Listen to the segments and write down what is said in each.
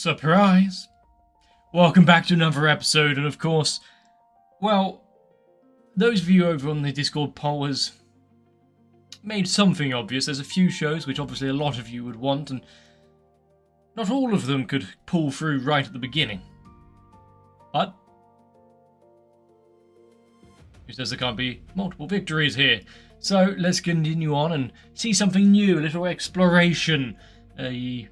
Surprise! Welcome back to another episode, and of course, well, those of you over on the Discord poll has made something obvious. There's a few shows which obviously a lot of you would want, and not all of them could pull through right at the beginning. But who says there can't be multiple victories here? So let's continue on and see something new, a little exploration, a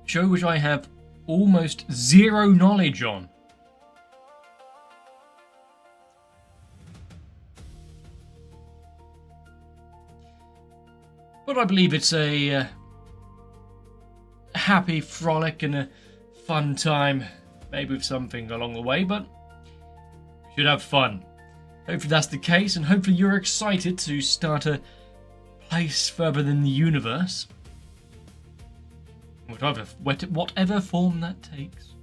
show which I have almost zero knowledge on. But I believe it's a happy frolic and a fun time, maybe with something along the way, but we should have fun. Hopefully that's the case, and hopefully you're excited to start a place further than the universe. Whatever form that takes.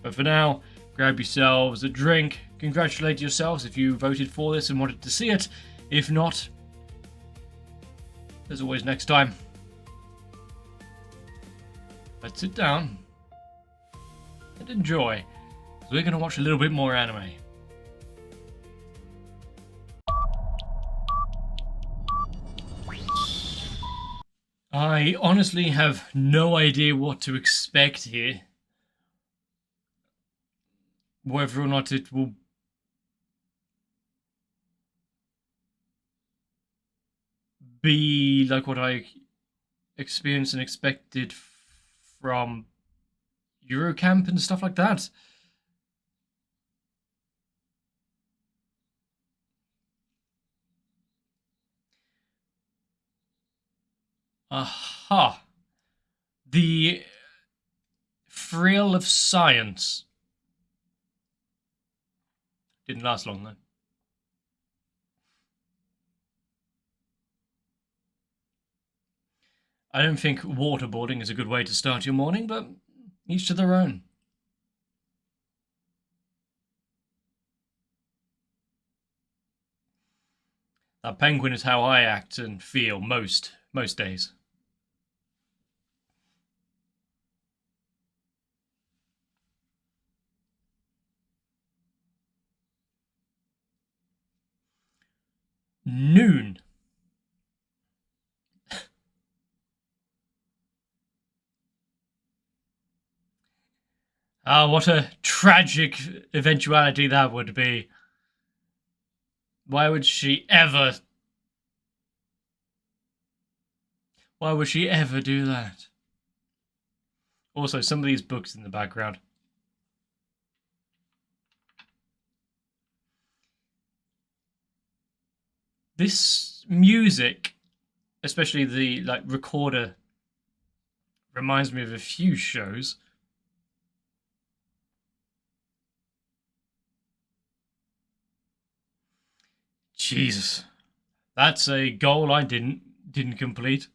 But for now, grab yourselves a drink, congratulate yourselves if you voted for this and wanted to see it. If not, there's always next time. Let's sit down and enjoy, because we're going to watch a little bit more anime. I honestly have no idea what to expect here. Whether or not it will be like what I experienced and expected from Eurocamp and stuff like that. Aha. The thrill of science. Didn't last long, though. I don't think waterboarding is a good way to start your morning, but each to their own. That penguin is how I act and feel most days. Noon. Ah, what a tragic eventuality that would be. Why would she ever do that? Also, some of these books in the background. This music, especially the recorder, reminds me of a few shows. Jesus, that's a goal I didn't complete.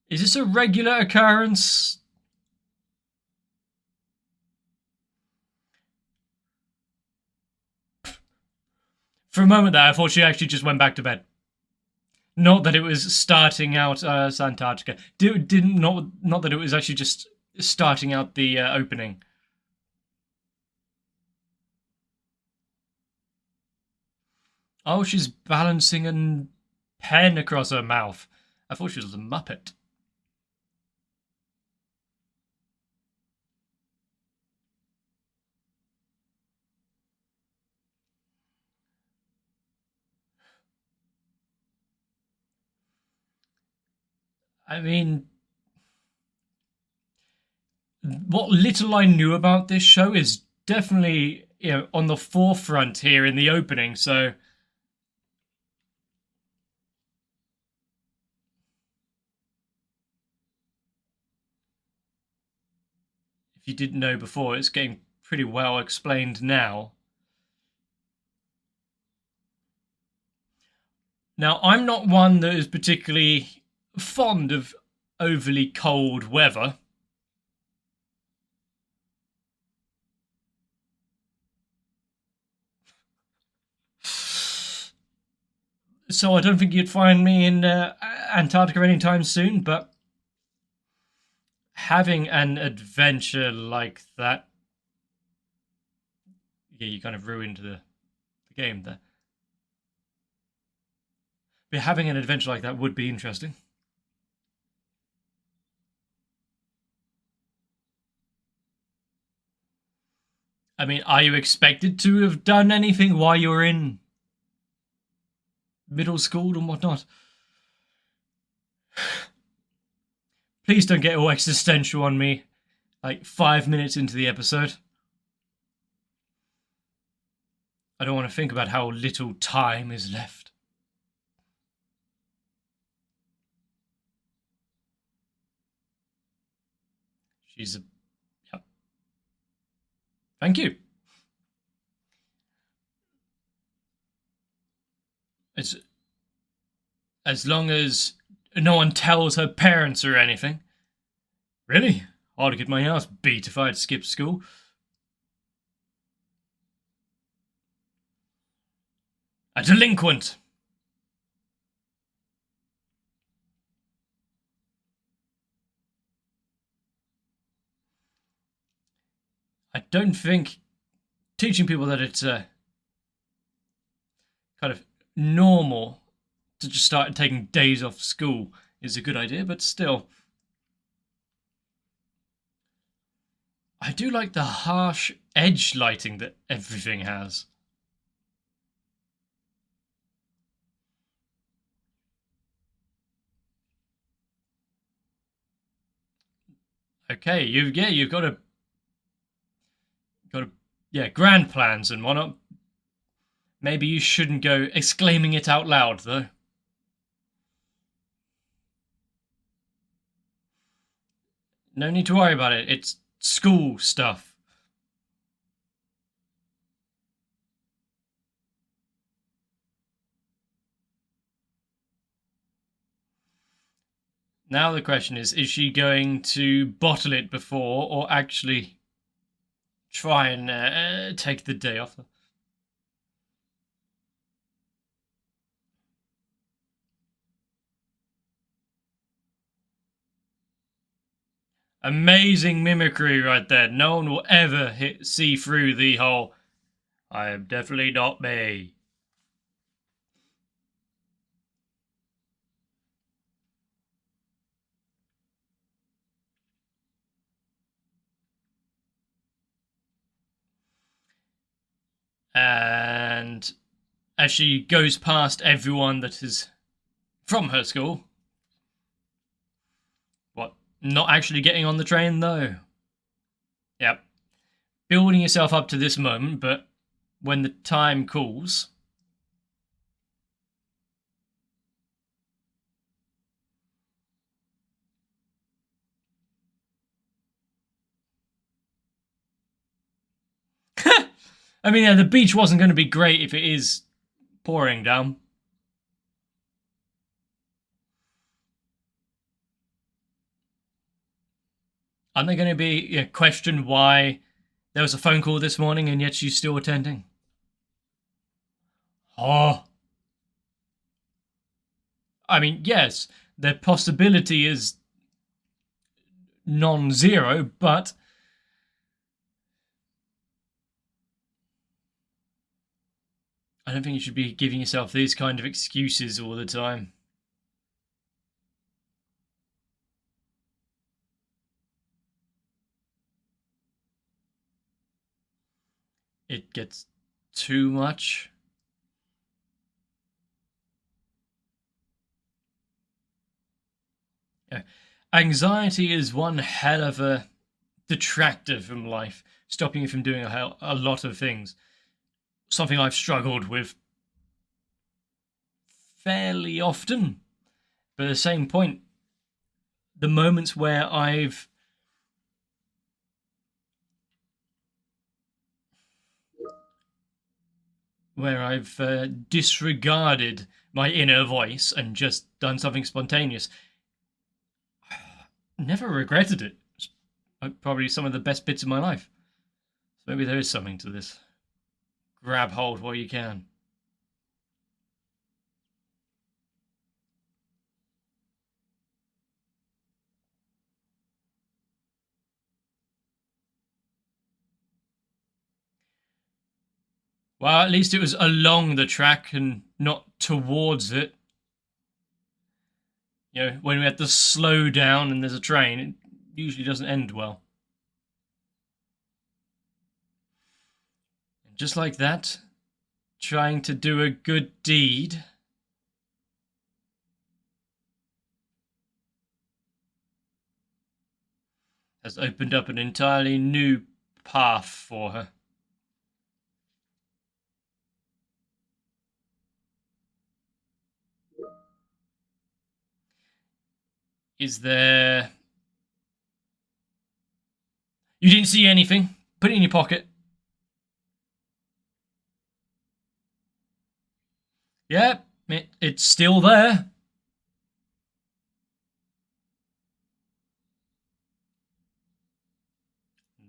Is this a regular occurrence? For a moment there, I thought she actually just went back to bed. Not that it was starting out Antarctica. Not that it was actually just starting out the opening. Oh, she's balancing a pen across her mouth. I thought she was a Muppet. I mean, what little I knew about this show is definitely, on the forefront here in the opening, so if you didn't know before, it's getting pretty well explained now. Now, I'm not one that is particularly fond of overly cold weather. so I don't think you'd find me in Antarctica anytime soon, but having an adventure like that... Yeah, you kind of ruined the game there. But having an adventure like that would be interesting. I mean, are you expected to have done anything while you were in middle school and whatnot? Please don't get all existential on me, like 5 minutes into the episode. I don't want to think about how little time is left. She's a... Yep. Thank you. As long as no one tells her parents or anything. Really? I'd get my ass beat if I'd skipped school. A delinquent! I don't think teaching people that it's kind of normal to just start taking days off school is a good idea, but still. I do like the harsh edge lighting that everything has. Okay, you've got grand plans and whatnot. Maybe you shouldn't go exclaiming it out loud, though. No need to worry about it. It's school stuff. Now the question is she going to bottle it before or actually try and take the day off? Amazing mimicry right there. No one will ever see through the whole, I am definitely not me. And as she goes past everyone that is from her school, not actually getting on the train, though. Yep. Building yourself up to this moment, but when the time calls... I mean, yeah, the beach wasn't going to be great if it is pouring down. Aren't they going to be questioned why there was a phone call this morning and yet she's still attending? Oh. I mean, yes, the possibility is non-zero, but I don't think you should be giving yourself these kind of excuses all the time. It gets too much. Yeah. Anxiety is one hell of a detractor from life, stopping you from doing a lot of things. Something I've struggled with fairly often. But at the same point, the moments where I've disregarded my inner voice and just done something spontaneous, never regretted it. It's probably some of the best bits of my life. So maybe there is something to this. Grab hold while you can. Well, at least it was along the track and not towards it. You know, when we had to slow down and there's a train, it usually doesn't end well. And just like that, trying to do a good deed has opened up an entirely new path for her. Is there... You didn't see anything? Put it in your pocket. Yep, it's still there.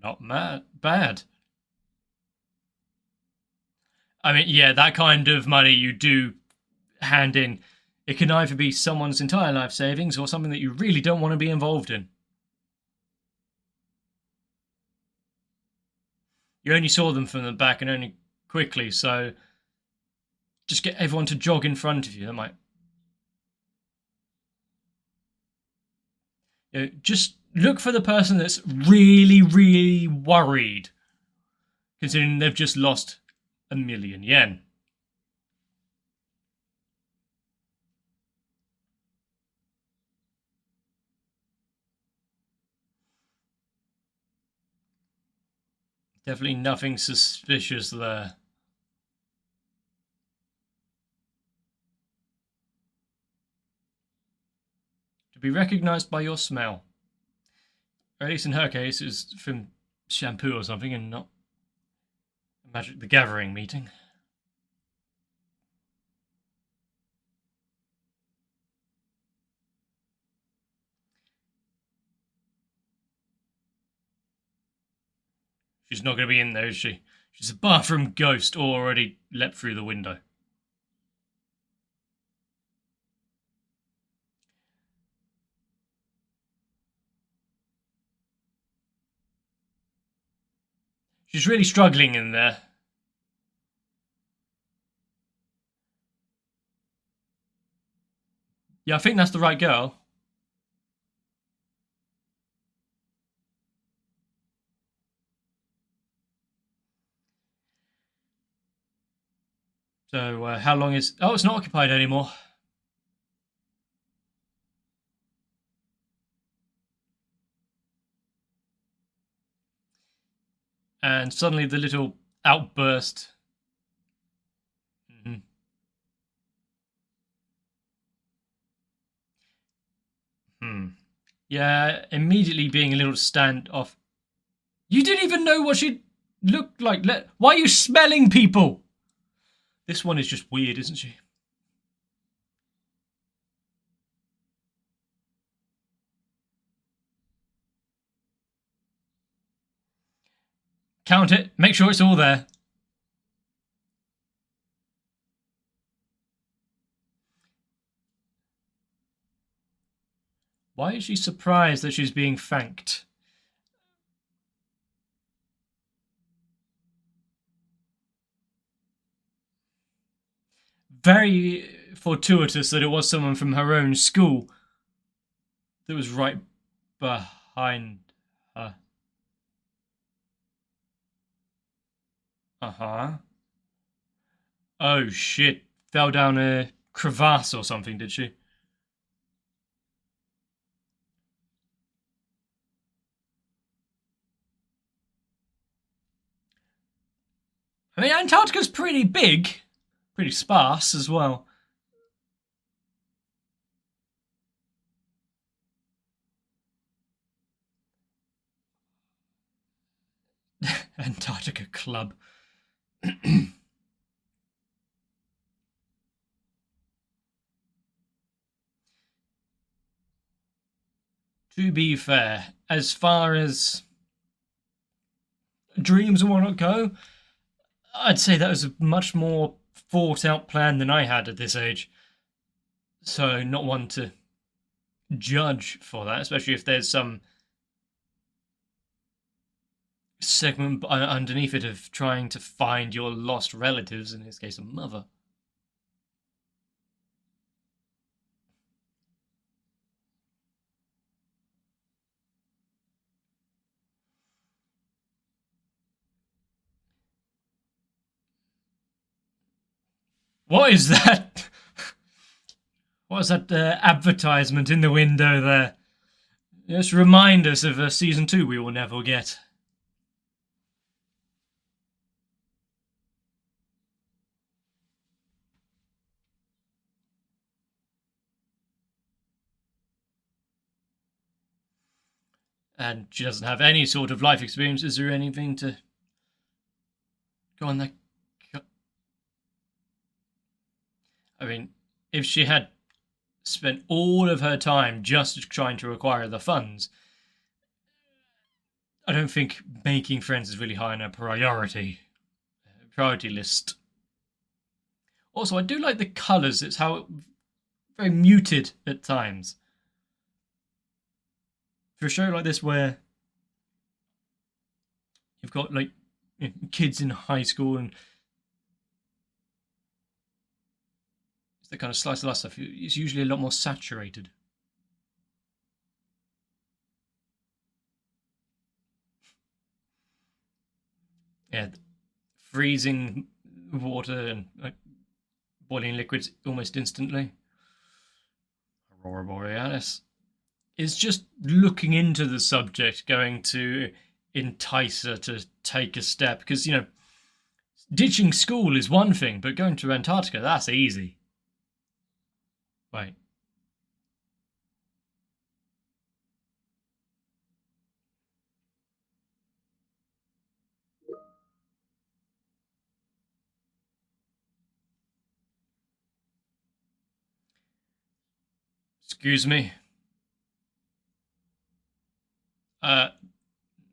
Not bad. I mean, yeah, that kind of money you do hand in. It can either be someone's entire life savings or something that you really don't want to be involved in. You only saw them from the back and only quickly, so just get everyone to jog in front of you. That might... just look for the person that's really, really worried, considering they've just lost 1,000,000 yen. Definitely nothing suspicious there. To be recognised by your smell. Or at least in her case, it's from shampoo or something and not Magic the Gathering meeting. She's not going to be in there, is she? She's a bathroom ghost already leapt through the window. She's really struggling in there. Yeah, I think that's the right girl. So, how long is... Oh, it's not occupied anymore. And suddenly the little outburst. Mm-hmm. Yeah, immediately being a little standoff. You didn't even know what she looked like. Why are you smelling people? This one is just weird, isn't she? Count it. Make sure it's all there. Why is she surprised that she's being thanked? Very fortuitous that it was someone from her own school that was right behind her. Uh-huh. Oh, shit. Fell down a crevasse or something, did she? I mean, Antarctica's pretty big. Pretty sparse as well. Antarctica Club. To be fair, as far as dreams and whatnot go, I'd say that was a much more thought out plan than I had at this age. So, not one to judge for that, especially if there's some segment underneath it of trying to find your lost relatives, in this case a mother. What is that? What's that advertisement in the window there? Just remind us of a season 2 we will never get. And she doesn't have any sort of life experience. Is there anything to go on there? I mean, if she had spent all of her time just trying to acquire the funds, I don't think making friends is really high on her priority list. Also, I do like the colours. It's how very muted at times. For a show like this where you've got like kids in high school and it's the kind of slice of life stuff, it's usually a lot more saturated. Yeah, freezing water and like boiling liquids almost instantly. Aurora Borealis. Is just looking into the subject going to entice her to take a step? Because, ditching school is one thing, but going to Antarctica, that's easy. Wait. Excuse me.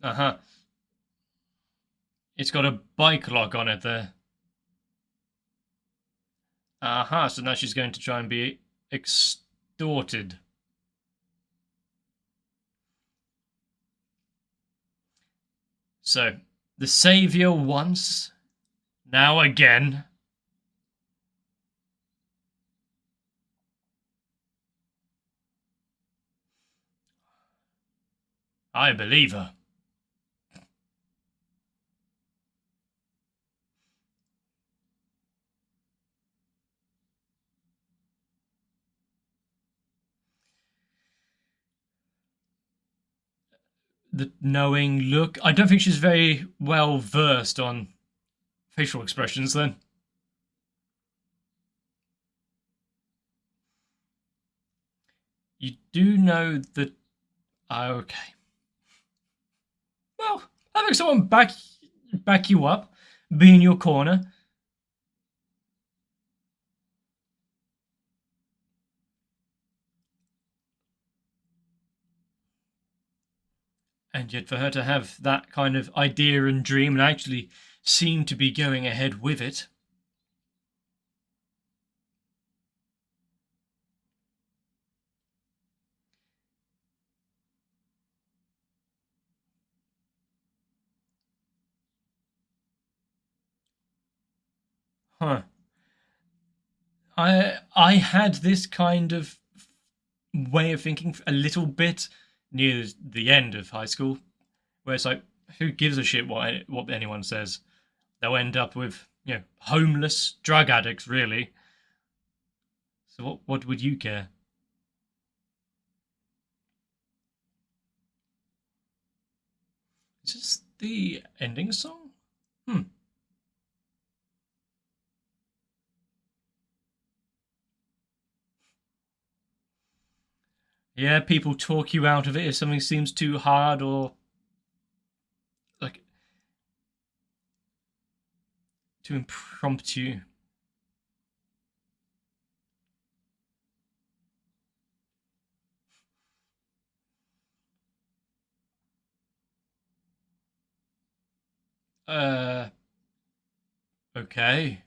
Uh-huh. It's got a bike lock on it there. Uh-huh, so now she's going to try and be extorted. So, the saviour once, now again. I believe her. The knowing look. I don't think she's very well versed on facial expressions then. You do know that. Okay. Well, having someone back you up, be in your corner. And yet for her to have that kind of idea and dream and actually seem to be going ahead with it. Huh. I had this kind of way of thinking a little bit near the end of high school, where it's like, who gives a shit what anyone says? They'll end up with homeless drug addicts, really. So what would you care? Is this the ending song? Yeah, people talk you out of it if something seems too hard or like too impromptu. Uh, okay.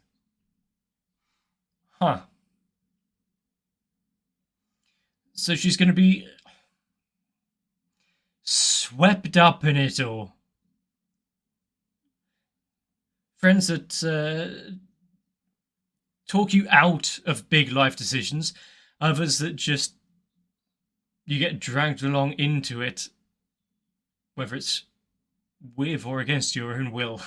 Huh. So she's going to be swept up in it all. friends that talk you out of big life decisions, others that just you get dragged along into it, whether it's with or against your own will.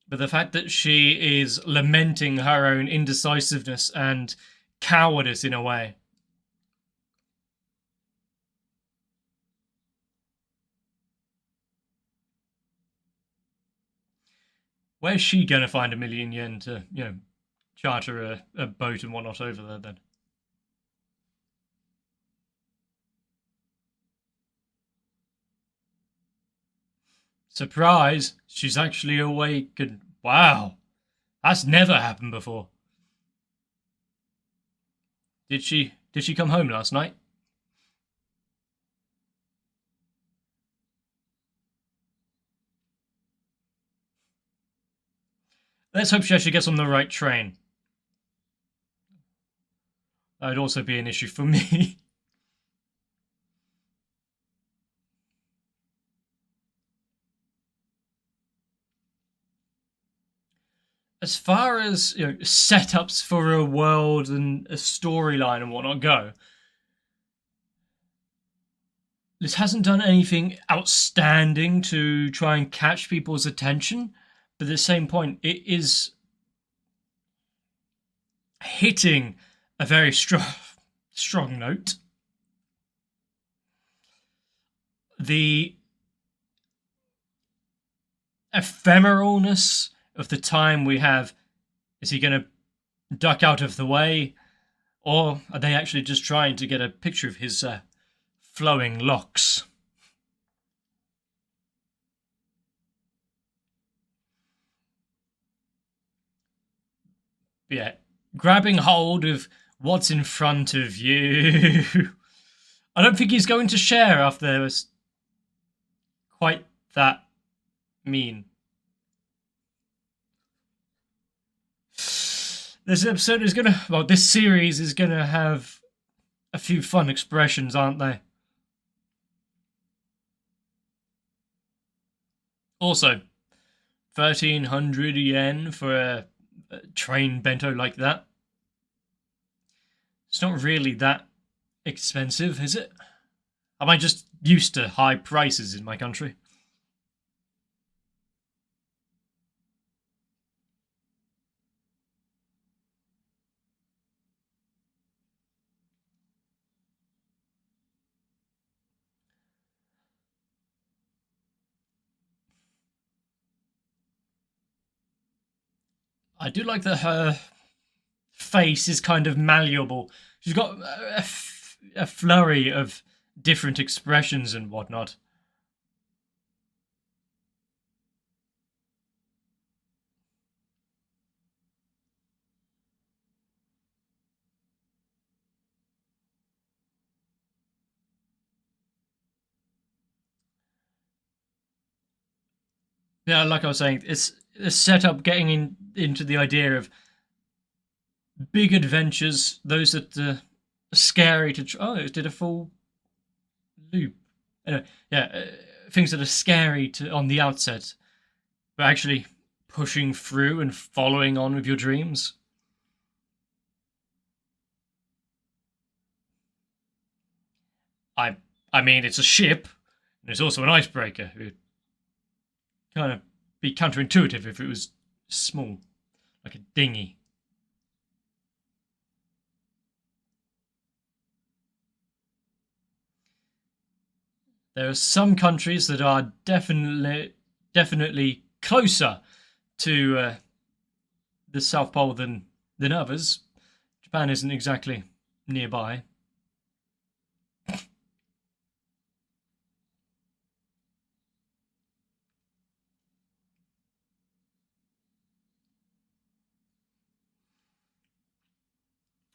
But the fact that she is lamenting her own indecisiveness and cowardice in a way. Where's she going to find £1,000,000 to, charter a boat and whatnot over there then? Surprise! She's actually awake and wow! That's never happened before. Did she come home last night? Let's hope she actually gets on the right train. That would also be an issue for me. As far as setups for a world and a storyline and whatnot go, this hasn't done anything outstanding to try and catch people's attention, but at the same point, it is hitting a very strong note. The ephemeralness of the time we have. Is he going to duck out of the way, or are they actually just trying to get a picture of his flowing locks? Yeah, grabbing hold of what's in front of you. I don't think he's going to share after it was quite that mean. This episode is gonna, well, this series is gonna have a few fun expressions, aren't they? Also, 1,300 yen for a train bento like that. It's not really that expensive, is it? Am I just used to high prices in my country? I do like that her face is kind of malleable. She's got a flurry of different expressions and whatnot. Yeah, like I was saying, it's a setup getting into the idea of big adventures, those that are scary to try. Oh, it did a full loop. Anyway, yeah, things that are scary to on the outset, but actually pushing through and following on with your dreams. I I mean, it's a ship, and it's also an icebreaker. It would kind of be counterintuitive if it was small, like a dinghy. There are some countries that are definitely closer to the South Pole than others. Japan isn't exactly nearby.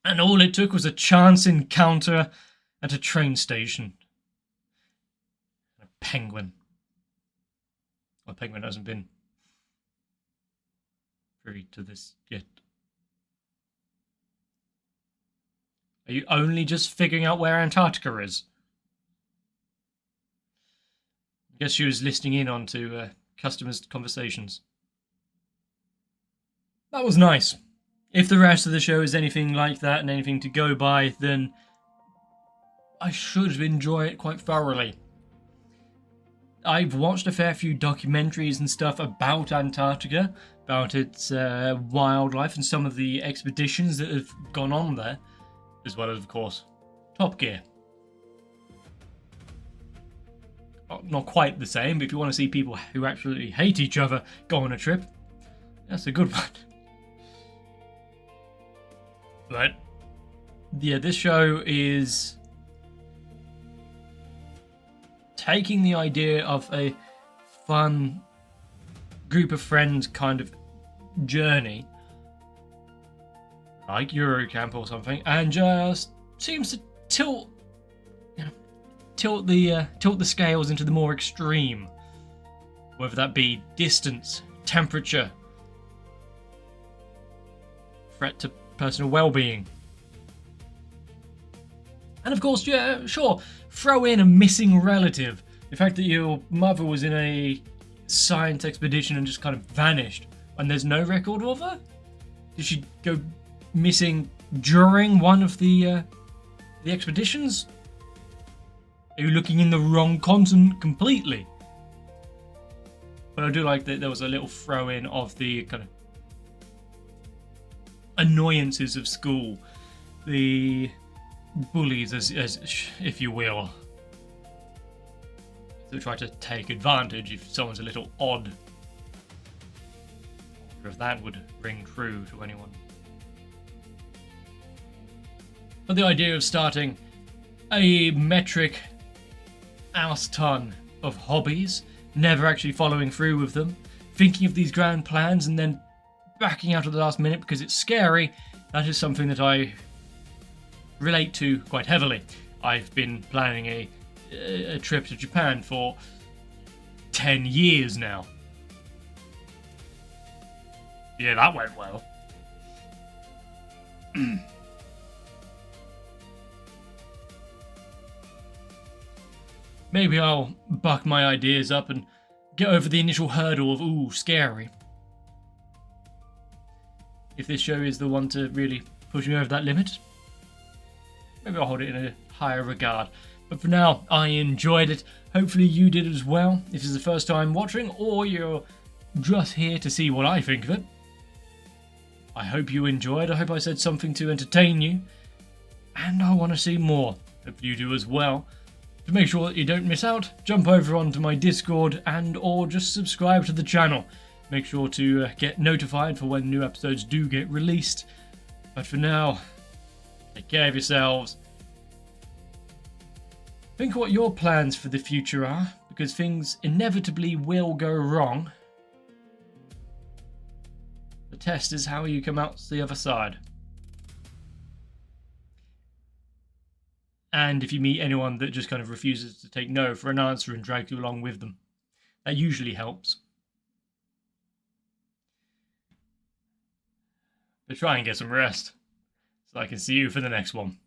And all it took was a chance encounter at a train station. A penguin. Well, a penguin hasn't been privy to this yet. Are you only just figuring out where Antarctica is? guess she was listening in onto customers' conversations. That was nice. If the rest of the show is anything like that and anything to go by, then I should enjoy it quite thoroughly. I've watched a fair few documentaries and stuff about Antarctica, about its wildlife and some of the expeditions that have gone on there, as well as, of course, Top Gear. Not quite the same, but if you want to see people who actually hate each other go on a trip, that's a good one. But yeah, this show is taking the idea of a fun group of friends kind of journey, like Eurocamp or something, and just seems to tilt the scales into the more extreme, whether that be distance, temperature, threat to personal well-being. And of course, yeah, sure, throw in a missing relative. The fact that your mother was in a science expedition and just kind of vanished, and there's no record of her? Did she go missing during one of the expeditions? Are you looking in the wrong continent completely? But I do like that there was a little throw-in of the kind of annoyances of school, the bullies, as if you will, who try to take advantage if someone's a little odd. I wonder if that would ring true to anyone. But the idea of starting a metric house ton of hobbies, never actually following through with them, thinking of these grand plans and then backing out at the last minute because it's scary, that is something that I relate to quite heavily. I've been planning a trip to Japan for 10 years now. Yeah, that went well. Maybe I'll buck my ideas up and get over the initial hurdle of, ooh, scary. If this show is the one to really push me over that limit, maybe I'll hold it in a higher regard. But for now, I enjoyed it. Hopefully you did as well. If this is the first time watching, or you're just here to see what I think of it, I hope you enjoyed. I hope I said something to entertain you. And I want to see more. Hope you do as well. To make sure that you don't miss out, jump over onto my Discord and or just subscribe to the channel. Make sure to get notified for when new episodes do get released. But for now, take care of yourselves. Think what your plans for the future are, because things inevitably will go wrong. The test is how you come out the other side. And if you meet anyone that just kind of refuses to take no for an answer and drag you along with them, that usually helps. But try and get some rest, so I can see you for the next one.